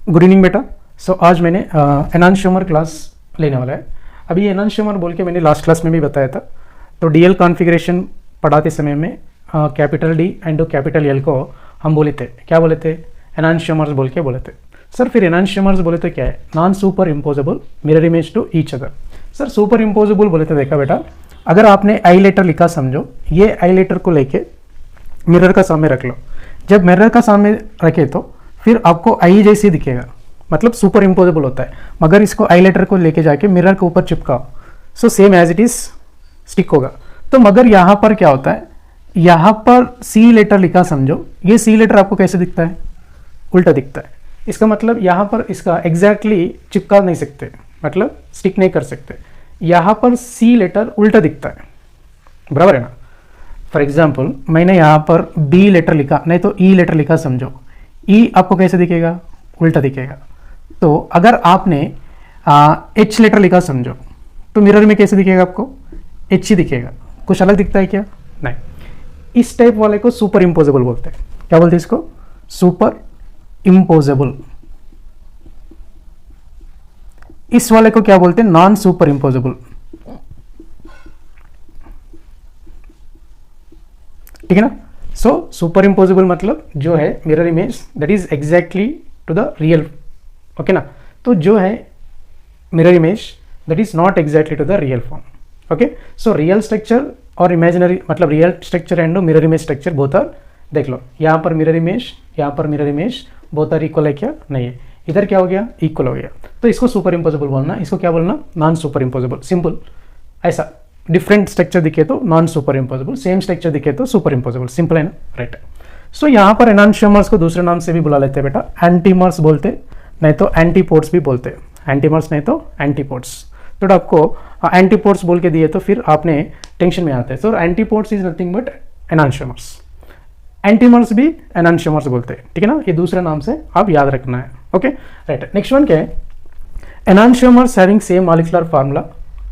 Good evening बेटा। आज मैंने एनांशियोमर क्लास लेने वाला है। अभी एनांशियोमर बोल के मैंने लास्ट क्लास में भी बताया था। तो डीएल कॉन्फ़िगरेशन पढ़ाते समय में capital D and capital L को हम बोले थे, क्या बोले थे? एनांशियोमर्स बोल के बोले थे। सर फिर एनांशियोमर्स बोले तो क्या है? Non super imposable mirror image to each other. Sir superimposable बोले तो देखा बेटा, अगर आपने आई लेटर लिखा समझो, ये आई लेटर को लेके मिरर का सामने रख लो। जब मिरर का सामने रखे तो फिर आपको आई जैसे दिखेगा, मतलब सुपर इम्पोजेबल होता है। मगर इसको आई लेटर को लेके जाके मिरर के ऊपर चिपकाओ, so same as it is stick होगा। तो मगर यहाँ पर क्या होता है, यहाँ पर सी लेटर लिखा समझो, ये सी लेटर आपको कैसे दिखता है? उल्टा दिखता है। इसका मतलब यहाँ पर इसका एग्जैक्टली चिपका नहीं सकते, मतलब स्टिक नहीं कर सकते। यहाँ पर सी लेटर उल्टा दिखता है, बराबर है ना? फॉर एग्जाम्पल मैंने यहाँ पर बी लेटर लिखा, नहीं तो ई लेटर लिखा समझो, ई आपको कैसे दिखेगा? उल्टा दिखेगा। तो अगर आपने एच लेटर लिखा समझो, तो मिरर में कैसे दिखेगा आपको? एच ही दिखेगा। कुछ अलग दिखता है क्या? नहीं। इस टाइप वाले को सुपर इम्पोजेबल बोलते हैं। क्या बोलते हैं इसको? Superimposable. इस वाले को क्या बोलते हैं? Non super imposable. ठीक है ना? सो सुपर इम्पोजेबल मतलब जो है mirror image that is exactly to the real, okay ना? तो जो है mirror image that is not exactly to the real form. Okay, so real structure और इमेजिनरी, मतलब real structure and mirror image structure both are, देख लो यहाँ पर मिरर इमेज, यहाँ पर mirror image, both are equal है क्या? नहीं है। इधर क्या हो गया? इक्वल हो गया। तो इसको सुपर इम्पोजेबल बोलना, इसको क्या बोलना? Non super imposable. सिंपल ऐसा, डिफरेंट स्ट्रक्चर दिखे तो non super imposable, same structure दिखे तो सुपर इम्पोजेबल। सिंपल है ना? राइट। सो यहाँ पर एनांशियोमर्स को दूसरे नाम से भी बुला लेते हैं बेटा, एंटीमर्स बोलते, नहीं तो एंटीपोड्स भी बोलते हैं। एंटीमर्स नहीं तो एंटीपोड्स। तो आपको एंटीपोड्स बोल के दिए तो फिर आपने टेंशन में आते हैं। सो एंटीपोड्स इज नथिंग बट एनांशियोमर्स। एंटीमर्स भी एनांशियोमर्स बोलते हैं, ठीक है ना? ये दूसरे नाम से आप याद रखना है। Okay, right. नेक्स्ट वन क्या है? Enantiomers having same molecular formula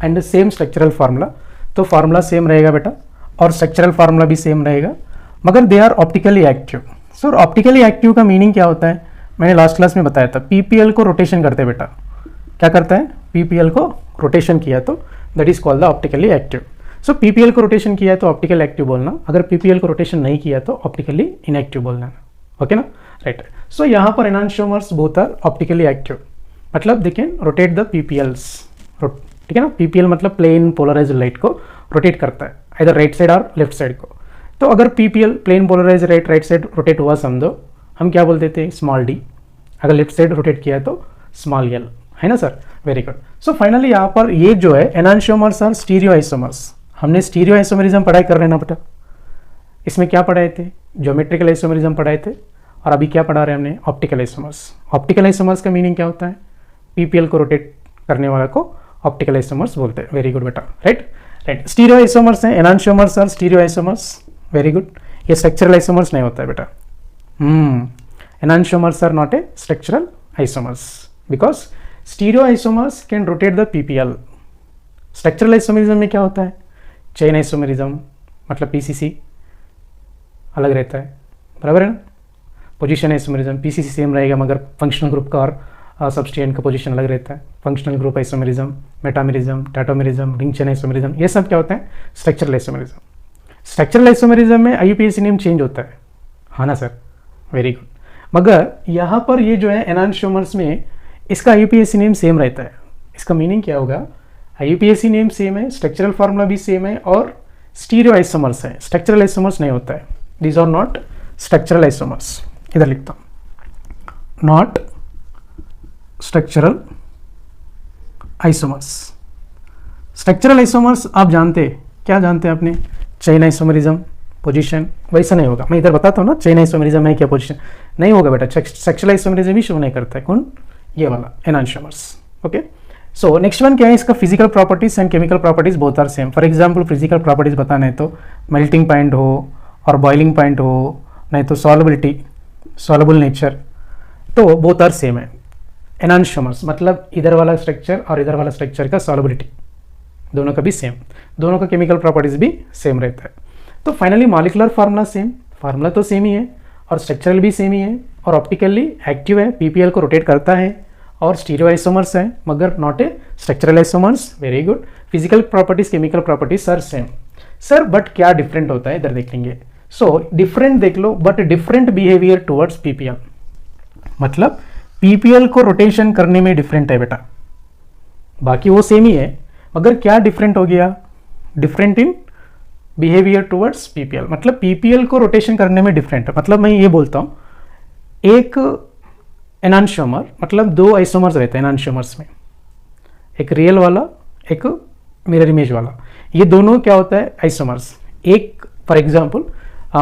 and same structural formula. तो फार्मूला सेम रहेगा बेटा और स्ट्रक्चरल फार्मूला भी सेम रहेगा, मगर they are optically active. Sir optically active का मीनिंग क्या होता है? मैंने लास्ट क्लास में बताया था। पीपीएल को रोटेशन करते बेटा, क्या करता है? पीपीएल को रोटेशन किया तो that is called the optically active. So PPL को रोटेशन किया है तो ऑप्टिकल एक्टिव बोलना, अगर पीपीएल को रोटेशन नहीं किया तो ऑप्टिकली इनएक्टिव बोलना। ओके ना? राइट। सो यहाँ पर enantiomers both are optically active, मतलब they can rotate the PPLs. ठीक है ना? पीपीएल मतलब प्लेन पोलराइज्ड लाइट को रोटेट करता है, इधर राइट साइड और लेफ्ट साइड को। तो अगर PPL plane polarised right side rotate हुआ समझो, हम क्या बोलते थे? Small D. अगर लेफ्ट साइड रोटेट किया है तो स्मॉल एल, है ना sir? Very good. So finally यहाँ पर ये जो है एनांशियोमर्स आर स्टीरियो आइसोमर्स। हमने स्टीरियो आइसोमरिज्म पढ़ाई कर रहे हैं ना बेटा? इसमें क्या पढ़ाए थे? ज्योमेट्रिकल आइसोमरिज्म पढ़ाए थे, और अभी क्या पढ़ा रहे हैं हमने? Optical isomers. ऑप्टिकल आइसोमर्स का मीनिंग क्या होता है? पीपीएल को रोटेट करने वाला को ऑप्टिकल आइसोमर्स बोलते हैं। वेरी गुड बेटा, राइट राइट। स्टीरियो आइसोमर्स हैं, enantiomers are stereo isomers. Very good. ये स्ट्रक्चरल आइसोमर्स नहीं होता है बेटा। Enantiomers are not a structural isomers because stereo isomers can rotate the PPL. Structural isomerism में क्या होता है? चेन आइसोमरिज्म, मतलब पीसीसी अलग रहता है, बराबर है ना? पोजीशन आइसोमरिज्म, पीसीसी सेम रहेगा मगर फंक्शनल ग्रुप का और सबस्टेंट का पोजीशन अलग रहता है। Functional group isomerism, metamerism, tautomerism, ring chain isomerism, ये सब क्या होता है? Structural isomerism. स्ट्रक्चरल आइसोमरिज्म में आईयूपीएसी नेम चेंज होता है, हाँ ना सर? Very good. मगर यहाँ पर ये जो है एनांशियोमर्स में इसका आईयूपीएसी नेम सेम रहता है। इसका मीनिंग क्या होगा? आईयूपीएसी नेम सेम है, स्ट्रक्चरल फार्मूला भी सेम है, और स्टीरियो आइसोमर्स है, स्ट्रक्चरल आइसोमर्स नहीं होता है। These are not structural isomers. इधर लिखता हूँ, not structural isomers. Structural isomers आप जानते, क्या जानते हैं आपने? Chain isomerism, position. वैसा नहीं होगा, मैं इधर बताता हूँ ना, चेन आइसोमरिज्म है क्या, पोजीशन नहीं होगा बेटा। स्ट्रक्चरल आइसोमरिज्म ही शो नहीं करता है। कौन? ये वाला enantiomers. Okay, so next one क्या है? इसका physical properties and chemical properties both are same. For example physical properties बताना है तो मेल्टिंग पॉइंट हो और बॉइलिंग पॉइंट हो, नहीं तो सॉल्युबिलिटी, सॉल्युबल नेचर, तो बोथ आर सेम है। एनांशियोमर्स मतलब इधर वाला स्ट्रक्चर और इधर वाला स्ट्रक्चर का सॉल्युबिलिटी दोनों का भी सेम, दोनों का केमिकल प्रॉपर्टीज भी सेम रहता है। तो finally molecular formula same, formula तो सेम ही है, और स्ट्रक्चरल भी सेम ही है और ऑप्टिकली एक्टिव है, पीपीएल को रोटेट करता है और स्टीरियो आइसोमर्स है मगर not a structural isomers. Very good. Physical properties, chemical properties sir same. Sir but क्या डिफरेंट होता है इधर देख लेंगे। सो डिफरेंट देख लो, but different behaviour towards PPL, मतलब पीपीएल को रोटेशन करने में डिफरेंट है बेटा, बाकी वो सेम ही है मगर क्या डिफरेंट हो गया, different in behaviour towards PPL, मतलब पीपीएल को रोटेशन करने में डिफरेंट है। मतलब मैं ये बोलता हूँ एक एनांशियोमर, मतलब दो आइसोमर्स रहते हैं एनांशियोमर्स में, एक रियल वाला एक मिरर इमेज वाला, ये दोनों क्या होता है आइसोमर्स। एक फॉर एग्जांपल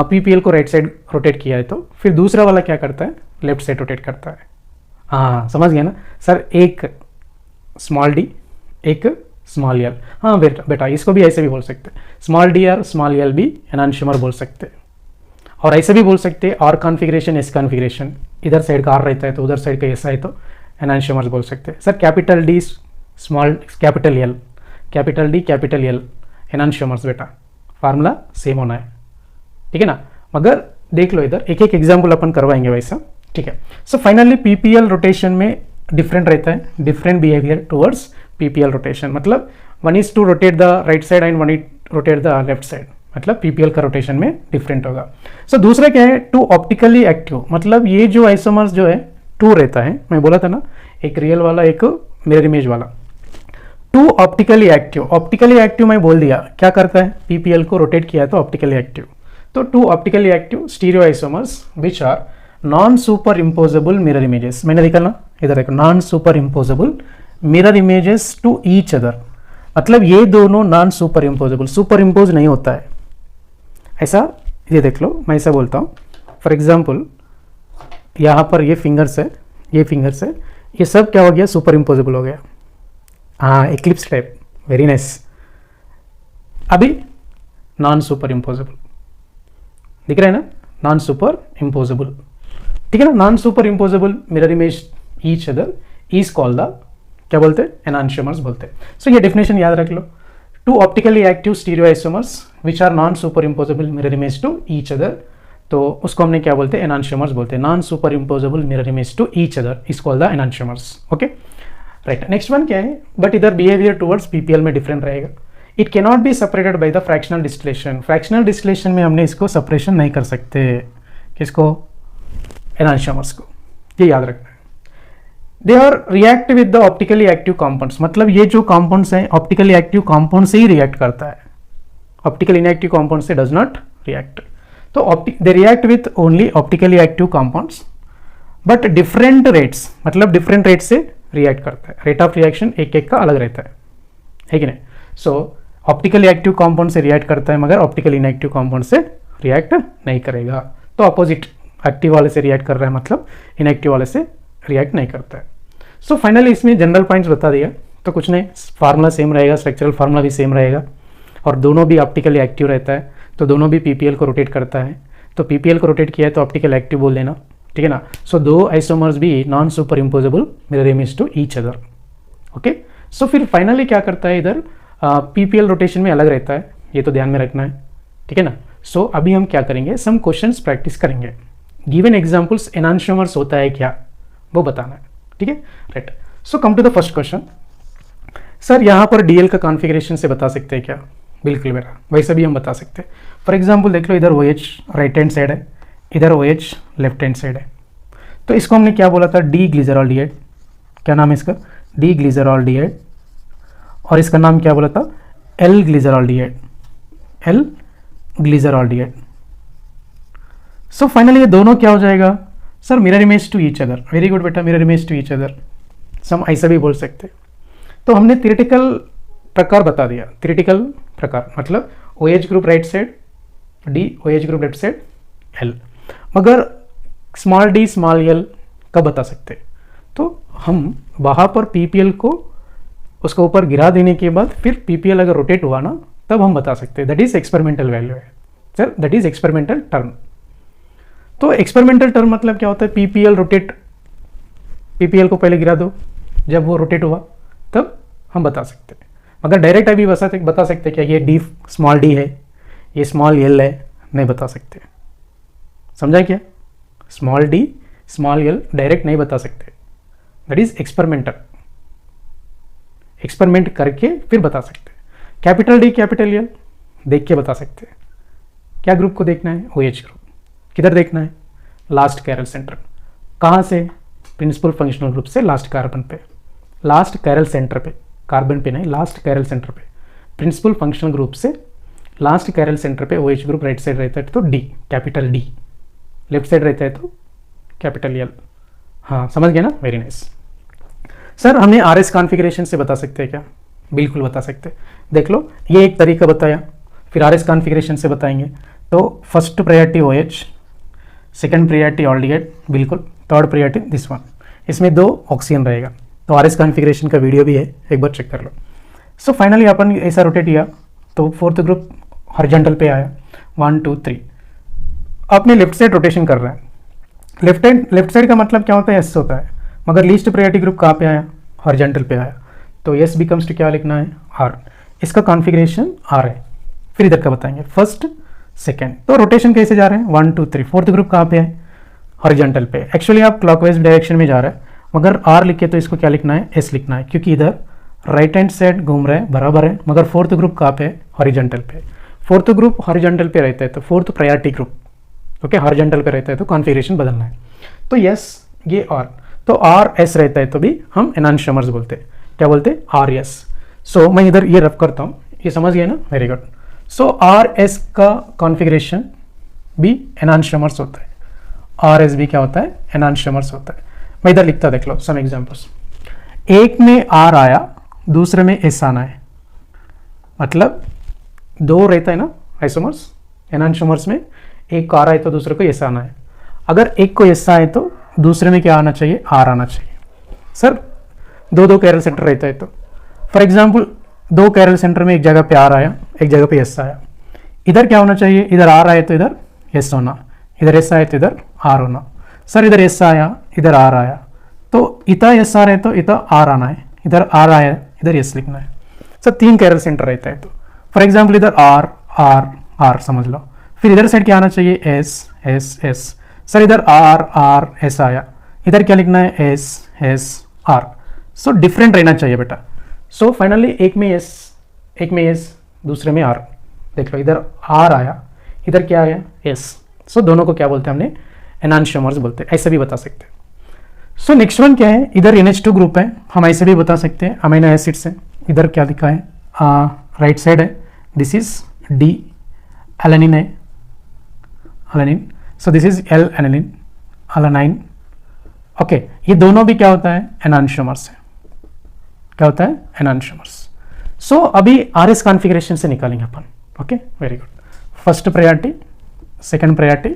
पीपीएल को राइट साइड रोटेट किया है तो फिर दूसरा वाला क्या करता है, लेफ्ट साइड रोटेट करता है। हाँ समझ गया ना सर, एक स्मॉल डी एक स्मॉल एल। हाँ बेटा इसको भी ऐसे भी बोल सकते हैं, स्मॉल डी और स्मॉल एल भी एनांशियोमर बोल सकते हैं। और ऐसे भी बोल सकते हैं आर कॉन्फ़िगरेशन एस कॉन्फ़िगरेशन, इधर साइड का आर रहता है तो उधर साइड का एस है तो एनांशियोमर्स बोल सकते हैं। Sir capital D small capital L, capital D capital L enantiomers बेटा, फार्मूला सेम होना है, ठीक है ना। मगर देख लो इधर एक एक एग्जाम्पल अपन करवाएंगे वैसा, ठीक है। सो फाइनली पीपीएल रोटेशन में डिफरेंट रहता है, different behaviour towards PPL rotation, मतलब one is to rotate the right side and one is rotate the left side, मतलब पीपीएल का रोटेशन में डिफरेंट होगा। सो दूसरा क्या है, टू ऑप्टिकली एक्टिव, मतलब ये जो आइसोमर्स जो है टू रहता है, मैं बोला था ना एक रियल वाला एक मिरर इमेज वाला। Two optically active, optically active मैं बोल दिया क्या करता है, पीपीएल को रोटेट किया है तो ऑप्टिकली एक्टिव। तो two optically active stereo isomers which are non super imposable mirror images, मैंने देखा ना इधर देखो, non super imposable mirror images to each other, मतलब ये दोनों non super imposable, superimpose नहीं होता है ऐसा। ये देख लो मैं ऐसा बोलता हूँ, फॉर एग्जाम्पल यहाँ पर ये फिंगर्स है, ये फिंगर्स है, ये सब क्या हो गया, सुपर इम्पोजेबल हो गया। हाँ एक्लिप्स टाइप, वेरी नाइस। अभी नॉन सुपर इम्पोजेबल दिख रहा है ना, नॉन सुपर इम्पोजेबल, ठीक है ना। Non super imposable mirror image each other is called the क्या बोलते हैं, एनांशियोमर्स बोलते हैं। सो ये डेफिनेशन याद रख लो, two optically active stereo isomers which are non super imposable mirror image to each other, तो उसको हमने क्या बोलते हैं, एनांशियोमर्स बोलते हैं। Non super imposable mirror image to each other is called the enantiomers. Okay right, next one क्या है, बट इधर बिहेवियर टुवर्ड्स पीपीएल में डिफरेंट रहेगा। It can not be separated by the fractional distillation, fractional distillation में हमने इसको separation नहीं कर सकते, किसको, एनांशियोमर्स को, ये याद रखना है। They are react with the optically active compounds, मतलब ये जो कंपाउंड्स हैं ऑप्टिकली एक्टिव कंपाउंड से ही रिएक्ट करता है, ऑप्टिकल इनएक्टिव कंपाउंड से डज नॉट रिएक्ट। तो they react with only optically active compounds but different rates, मतलब डिफरेंट रेट से रिएक्ट करता है, रेट ऑफ रिएक्शन एक एक का अलग रहता है कि नहीं। सो ऑप्टिकली एक्टिव कंपाउंड से रिएक्ट करता है मगर ऑप्टिकल इनएक्टिव कंपाउंड से रिएक्ट नहीं करेगा। तो अपोजिट, एक्टिव वाले से रिएक्ट कर रहा है मतलब इनएक्टिव वाले से रिएक्ट नहीं करता है। सो फाइनली इसमें जनरल पॉइंट्स बता दिया, तो कुछ नहीं, फार्मूला सेम रहेगा, स्ट्रक्चरल फार्मूला भी सेम रहेगा और दोनों भी ऑप्टिकली एक्टिव रहता है, तो दोनों भी पीपीएल को रोटेट करता है, तो पीपीएल को रोटेट किया है तो ऑप्टिकल एक्टिव बोल देना, ठीक है ना। सो दो आइसोमर्स भी non super imposable mirror image to each other. Okay, so फिर फाइनली क्या करता है इधर, पीपीएल रोटेशन में अलग रहता है, ये तो ध्यान में रखना है, ठीक है ना। सो अभी हम क्या करेंगे, सम क्वेश्चंस प्रैक्टिस करेंगे, गिवन एग्जांपल्स एनांशियोमर्स होता है क्या वो बताना है, ठीक है right. So come to the first question, sir यहाँ पर डीएल का कॉन्फ़िगरेशन से बता सकते हैं क्या, बिल्कुल बेटा वैसे भी हम बता सकते हैं। फॉर एग्जांपल देख लो, इधर OH राइट हैंड साइड है, इधर OH लेफ्ट हैंड साइड है, तो इसको हमने क्या बोला था, डी ग्लिसरॉल्डिहाइड, क्या नाम है इसका, डी ग्लिसरॉल्डिहाइड, और इसका नाम क्या बोला था, L glyceraldehyde, L glyceraldehyde. So finally ये दोनों क्या हो जाएगा, sir mirror image to each other, very good बेटा, mirror image to each other, some ऐसा भी बोल सकते हैं। तो हमने थ्योरेटिकल प्रकार बता दिया, थ्योरेटिकल प्रकार मतलब OH group right side, D OH group left side, L, मगर स्मॉल डी स्मॉल एल कब बता सकते, तो हम वहाँ पर पीपीएल को उसके ऊपर गिरा देने के बाद फिर पीपीएल अगर रोटेट हुआ ना तब हम बता सकते हैं, दैट इज एक्सपेरिमेंटल वैल्यू है sir, that is experimental term. तो एक्सपेरिमेंटल टर्म मतलब क्या होता है, पीपीएल रोटेट, पीपीएल को पहले गिरा दो, जब वो रोटेट हुआ तब हम बता सकते हैं, मगर डायरेक्ट अभी बता सकते क्या ये डी स्मॉल डी है, ये स्मॉल एल है, नहीं बता सकते, समझा क्या, small D small L direct नहीं बता सकते, दैट इज एक्सपेरिमेंटल, एक्सपेरिमेंट करके फिर बता सकते हैं। कैपिटल डी कैपिटल एल देख के बता सकते हैं। क्या ग्रुप को देखना है? OH group. किधर देखना है? Last chiral center. कहाँ से? प्रिंसिपल फंक्शनल ग्रुप से लास्ट कार्बन पे, लास्ट कैरल सेंटर पे, कार्बन पे नहीं, लास्ट कैरल सेंटर पे, प्रिंसिपल फंक्शनल ग्रुप से लास्ट कैरल सेंटर पे OH ग्रुप राइट साइड रहता है तो D, capital D, left side रहता है तो कैपिटल L। हाँ समझ गए ना, वेरी नाइस। सर हमने RS कॉन्फ़िगरेशन से बता सकते हैं क्या? बिल्कुल बता सकते हैं। देख लो, ये एक तरीका बताया, फिर RS कॉन्फ़िगरेशन से बताएंगे। तो first priority OH, second priority aldehyde, बिल्कुल, थर्ड प्रायोरिटी दिस वन, इसमें 2 ऑक्सीजन रहेगा। तो RS कॉन्फ़िगरेशन का वीडियो भी है, एक बार चेक कर लो। सो फाइनली अपन ऐसा रोटेट किया तो फोर्थ ग्रुप हॉरिजॉन्टल पे आया, 1 2 3। अपने लेफ्ट साइड रोटेशन कर रहे हैं। लेफ्ट साइड का मतलब क्या होता है? एस होता है, मगर लीस्ट प्रायोरिटी ग्रुप कहाँ पे आया? हॉरिजॉन्टल पे आया, तो एस बिकम्स टू क्या लिखना है? आर। इसका कॉन्फ़िगरेशन आर है। फिर इधर का बताएंगे, फर्स्ट सेकेंड। तो रोटेशन कैसे जा रहे हैं? 1 2 3। फोर्थ ग्रुप कहाँ पे है? हॉरिजॉन्टल पे। एक्चुअली आप क्लॉकवाइज डायरेक्शन में जा रहे हैं, मगर आर लिखे तो इसको क्या लिखना है? एस लिखना है, क्योंकि इधर राइट हैंड साइड घूम रहे हैं, बराबर है, मगर फोर्थ ग्रुप कहाँ पे है? हॉरिजॉन्टल पे। फोर्थ ग्रुप हॉरिजॉन्टल पे रहता है तो fourth priority group, okay, horizontal पे रहता है तो कॉन्फ़िगरेशन बदलना है। तो यस, ये आर, तो आर एस रहता है तो भी हम एनांशियोमर्स बोलते हैं। क्या बोलते हैं? R S. सो मैं इधर ये रफ करता हूँ, ये समझ गए ना, वेरी गुड। सो आर एस का कॉन्फ़िगरेशन भी एनांशियोमर्स होता है। आर एस भी क्या होता है? एनांशियोमर्स होता है। मैं इधर लिखता, देख लो सम एग्जांपल्स। एक में आर आया, दूसरे में एस आना है, मतलब 2 रहता है ना आइसोमर्स, एनांशियोमर्स में एक को आर आए तो दूसरे को एस आना है। अगर एक को एस आए तो दूसरे में क्या आना चाहिए? आर आना चाहिए। सर 2 कैरल सेंटर रहता है तो फॉर एग्जांपल 2 कैरल सेंटर में एक जगह पे आर आया, एक जगह पे एस आया। इधर क्या होना चाहिए? इधर आर आए तो इधर एस होना, इधर एस आए तो इधर आर होना। सर इधर एस आया, इधर आर आया, तो इतना एस आ रहा है तो इतना आर आना है, इधर आर आया, इधर एस लिखना है। सर 3 कैरल सेंटर रहता है तो फॉर एग्जाम्पल इधर आर आर आर समझ लो, फिर इधर साइड क्या आना चाहिए? S S S. सर इधर आर आर एस आया, इधर क्या लिखना है? S S R. So different रहना चाहिए बेटा। सो फाइनली एक में एस, एक में एस, दूसरे में आर। देख लो इधर आर आया, इधर क्या आया? एस। सो दोनों को क्या बोलते हैं? हमने एनांशियोमर्स बोलते हैं, ऐसे भी बता सकते हैं। सो नेक्स्ट वन क्या है? इधर NH2 ग्रुप है, हम ऐसे भी बता सकते हैं अमीनो एसिड से। इधर क्या लिखा है? राइट साइड है, दिस इज डी एलानिन है, alanine. So this is L alanine, alanine. Okay, ये दोनों भी क्या होता है? एनांशियोमर्स है। क्या होता है? एनांशियोमर्स। सो अभी RS कॉन्फ़िगरेशन से निकालेंगे अपन। Okay, very good. First priority, second priority,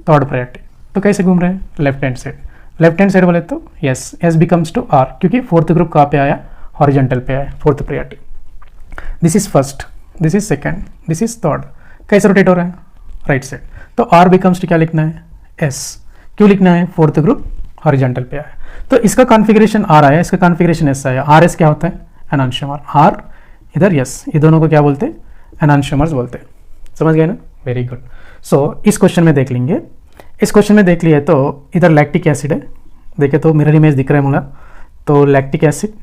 third priority. तो कैसे घूम रहे हैं? Left hand side. Left hand side बोले तो yes, S becomes to R, क्योंकि फोर्थ ग्रुप कहाँ पे आया? हॉरिजॉन्टल पे आया, fourth priority. This is first, this is second, this is third. कैसे रोटेट हो रहा है? Right side. तो आर बिकम्स टू क्या लिखना है? एस। क्यों लिखना है? फोर्थ ग्रुप हॉरिजॉन्टल पे आया, तो इसका कॉन्फ़िगरेशन आर आया, इसका कॉन्फ़िगरेशन एस आया। आर एस क्या होता है? एनांशियोमर। आर इधर यस, ये दोनों को क्या बोलते हैं? एनांशियोमर्स बोलते हैं। समझ गए ना, वेरी गुड। सो इस क्वेश्चन में देख लेंगे। इस क्वेश्चन में देख लिया तो इधर लैक्टिक एसिड है, देखे तो मिरर इमेज दिख रहा है मुझे, तो लैक्टिक एसिड।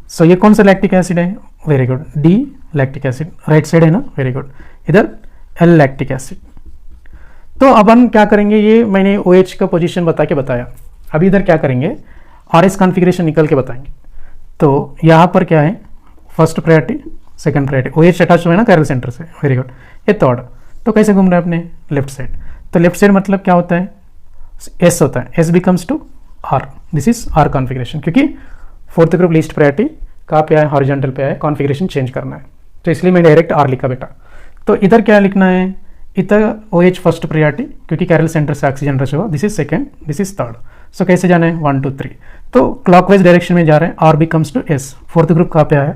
सो ये कौन सा लैक्टिक एसिड है? Very good, D lactic acid, right side है ना, वेरी गुड। इधर एल लैक्टिक एसिड। तो अब हम क्या करेंगे? ये मैंने OH का पोजीशन बता के बताया, अभी इधर क्या करेंगे? RS कॉन्फ़िगरेशन निकल के बताएंगे। तो यहाँ पर क्या है? First priority, second priority, OH attach हुआ है ना कैरल सेंटर से, वेरी गुड। ये थर्ड। तो कैसे घूम रहे हैं अपने? Left side. तो लेफ्ट साइड मतलब क्या होता है? एस होता है, S becomes to R, this is R configuration, क्योंकि फोर्थ ग्रुप लीस्ट प्रायोरिटी कहाँ पे आया? हॉरिजॉन्टल पे आया, कॉन्फ़िगरेशन चेंज करना है, तो इसलिए मैं डायरेक्ट आर लिखा बेटा। तो इधर क्या लिखना है? इधर OH फर्स्ट प्रायोरिटी, क्योंकि कैरल सेंटर से ऑक्सीजन रच हुआ, this is second, this is third. So कैसे जाना है? 1 2 3। तो क्लॉकवाइज डायरेक्शन में जा रहे हैं, R becomes to S. Fourth group कहाँ पे आया?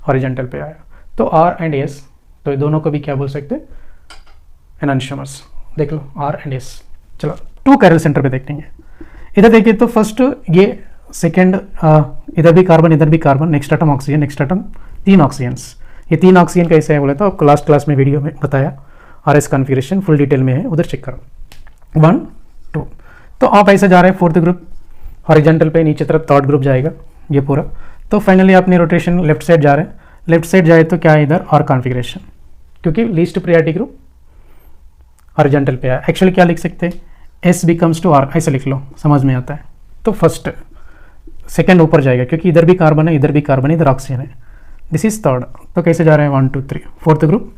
हॉरिजॉन्टल पे आया, तो आर एंड एस, तो दोनों को भी क्या बोल सकते हैं? एनांशियोमर्स। देख लो आर एंड एस। चलो 2 कैरल सेंटर पे देखेंगे। इधर देखिए तो फर्स्ट ये सेकंड, इधर भी कार्बन, इधर भी carbon, next atom oxygen, next atom 3 oxygens. ये 3 ऑक्सीजन कैसे है बोले तो आपको लास्ट क्लास में वीडियो में बताया, RS कॉन्फ़िगरेशन फुल डिटेल में है, उधर चेक करो। 1 तो आप ऐसे जा रहे हैं फोर्थ ग्रुप हॉरिजॉन्टल पे, नीचे तरफ थर्ड ग्रुप जाएगा ये पूरा। तो फाइनली अपनी रोटेशन लेफ्ट साइड जा रहे हैं, लेफ्ट साइड जाए तो क्या है इधर और कॉन्फ़िगरेशन, क्योंकि लीस्ट प्रायोरिटी ग्रुप हॉरिजॉन्टल पे है। एक्चुअली क्या लिख सकते हैं, एस बिकम्स टू आर, ऐसे लिख लो, समझ में आता है। तो फर्स्ट सेकेंड ऊपर जाएगा क्योंकि इधर भी कार्बन है, इधर भी कार्बन है, इधर ऑक्सीजन है। दिस इज थर्ड, तो कैसे जा रहे हैं 1 2 3, फोर्थ ग्रुप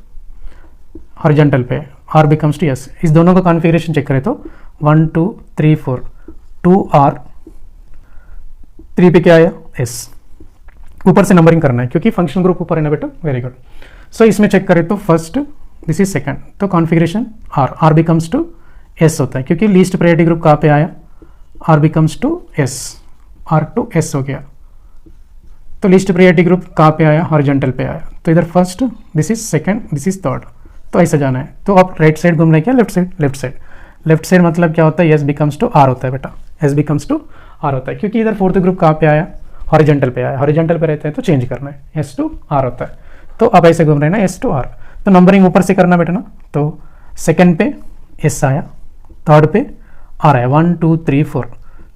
हॉरिजॉन्टल पे, आर बिकम्स टू एस। इस दोनों का कॉन्फ़िगरेशन चेक करें तो 1 2 3 4, 2 आर, 3 पे क्या आया एस। ऊपर से नंबरिंग करना है क्योंकि फंक्शन ग्रुप ऊपर है ना बेटा, वेरी गुड। सो इसमें चेक करें तो फर्स्ट दिस इज सेकंड, तो configuration R, R becomes to S होता है क्योंकि लीस्ट प्रायोरिटी ग्रुप कहाँ पे आया, R becomes to S, R to S हो गया। तो लीस्ट प्रायोरिटी ग्रुप कहाँ पे आया, हॉरिजॉन्टल पे आया। तो इधर first, this is second, this is third, तो ऐसे जाना है। तो आप राइट साइड घूम रहे हैं क्या, left side, left side. Left side मतलब क्या होता है, एस बिकम्स टू आर होता है बेटा, एस बिकम्स टू आर होता है क्योंकि इधर फोर्थ ग्रुप कहाँ पे आया, हॉरिजॉन्टल पे आया। हॉरिजॉन्टल पे रहता है तो चेंज करना है, एस टू आर होता है। तो अब ऐसे घूम रहे हैं ना, एस टू आर। तो नंबरिंग ऊपर से करना बेटा ना, तो सेकंड पे एस आया, थर्ड पे आर आया, 1 2 3 4,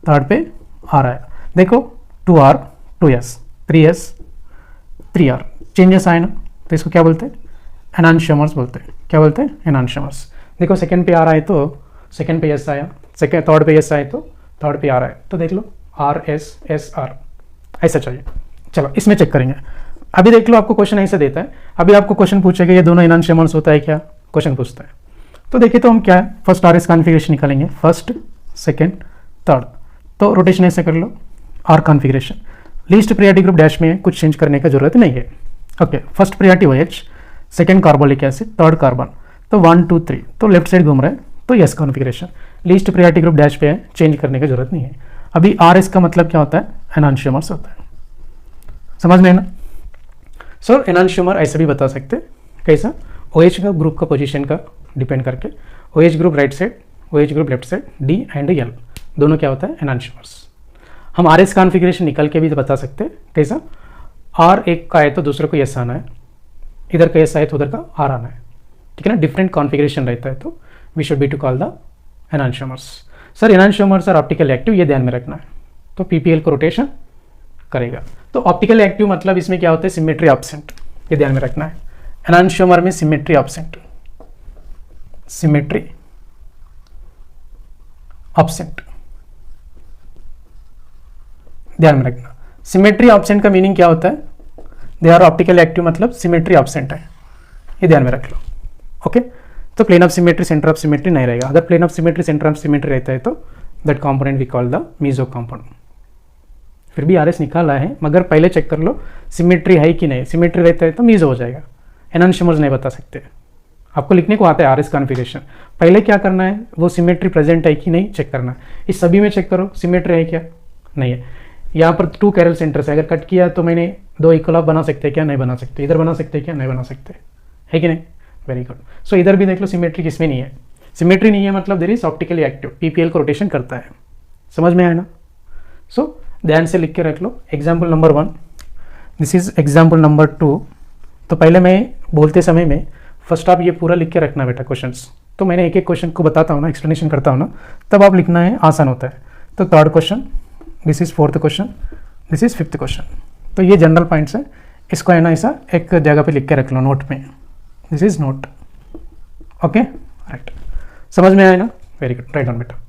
थर्ड पे आर आया। देखो 2 R 2 S, 3 S 3 R, changes आए ना, तो इसको क्या बोलते हैं, एनांशियोमर्स बोलते हैं। क्या बोलते हैं, एनांशियोमर्स। देखो सेकंड पे आर आए तो सेकंड पे एस आया, सेकंड थर्ड पे एस आए तो थर्ड पे आर आए। तो देख लो आर एस एस आर, ऐसा चाहिए। चलो इसमें चेक करेंगे। अभी देख लो आपको क्वेश्चन ऐसे देता है, अभी आपको क्वेश्चन पूछेगा ये दोनों एनांशियोमर्स होता है क्या, क्वेश्चन पूछता है। तो देखिए तो हम क्या है, फर्स्ट आर एस कॉन्फ़िगरेशन निकालेंगे, फर्स्ट सेकंड थर्ड। तो रोटेशन ऐसे कर लो, R configuration, least priority group dash में कुछ चेंज करने का जरूरत नहीं है। Okay, first priority OH, second carbolic acid, third carbon, तो 1 2 3, तो लेफ्ट साइड घूम रहे हैं तो yes configuration, least priority group dash पे है, चेंज करने की जरूरत नहीं है। अभी आर एस का मतलब क्या होता है, एनांशियोमर्स होता है, समझ में है ना। सर एनांशियोमर ऐसे भी बता सकते हैं, कैसा, OH का ग्रुप का पोजीशन का डिपेंड करके, OH group right side, OH group left side, D and L दोनों क्या होता है, एनांशियोमर्स। हम आर एस कॉन्फ़िगरेशन निकल के भी बता सकते हैं, कैसा, आर एक का है तो दूसरे को एस आना है, इधर का एस आए तो उधर का आर आना है, ठीक है ना, डिफरेंट कॉन्फ़िगरेशन रहता है। तो we should be to call the enantiomers. Sir enantiomers are optical active, ये ध्यान में रखना है। तो PPL को रोटेशन करेगा। तो ऑप्टिकल एक्टिव मतलब इसमें क्या होता है, सिमेट्री एब्सेंट, ये ध्यान में रखना है। एनांशियोमर में सिमेट्री एब्सेंट, सिमेट्री एब्सेंट, ध्यान में रखना। सिमेट्री एब्सेंट का मीनिंग क्या होता है, दे आर ऑप्टिकल एक्टिव मतलब सिमेट्री एब्सेंट है, ये ध्यान में रख लो। ओके, तो plane of symmetry center of symmetry नहीं रहेगा। अगर plane of symmetry center of symmetry रहता है तो that component we call the meso component. फिर भी आरएस निकाला है, मगर पहले चेक कर लो सिमेट्री है कि नहीं। सिमेट्री रहता है तो मीजो हो जाएगा, एनांशियोमर्स नहीं बता सकते। आपको लिखने को आता है आरएस कॉन्फ़िगरेशन, पहले क्या करना है, वो सिमेट्री प्रेजेंट है कि नहीं चेक करना है। इस सभी में चेक करो सिमेट्री है क्या, नहीं है। यहाँ पर 2 कैरल सेंटर्स है, अगर कट किया तो मैंने 2 इक्वल ऑफ बना सकते हैं क्या, नहीं बना सकते। इधर बना सकते हैं क्या, नहीं बना सकते, है कि नहीं, वेरी गुड। सो इधर भी देख लो सिमेट्री किसमें नहीं है, सिमेट्री नहीं है मतलब there is optically active, PPL को रोटेशन करता है, समझ में आया ना। सो ध्यान से लिख के रख लो, example number 1, this is example number 2। तो पहले मैं बोलते समय में फर्स्ट आप ये पूरा लिख के रखना बेटा क्वेश्चंस। तो मैंने एक एक क्वेश्चन को बताता हूँ ना, एक्सप्लेनेशन करता हूँ ना, तब आप लिखना है, आसान होता है। तो third question, this is fourth question, this is fifth question. तो ये जनरल पॉइंट्स है, इसको है ना ऐसा एक जगह पे लिख के रख लो नोट में, this is note. Okay right, समझ में आया ना, वेरी गुड, राइट ऑन बेटा।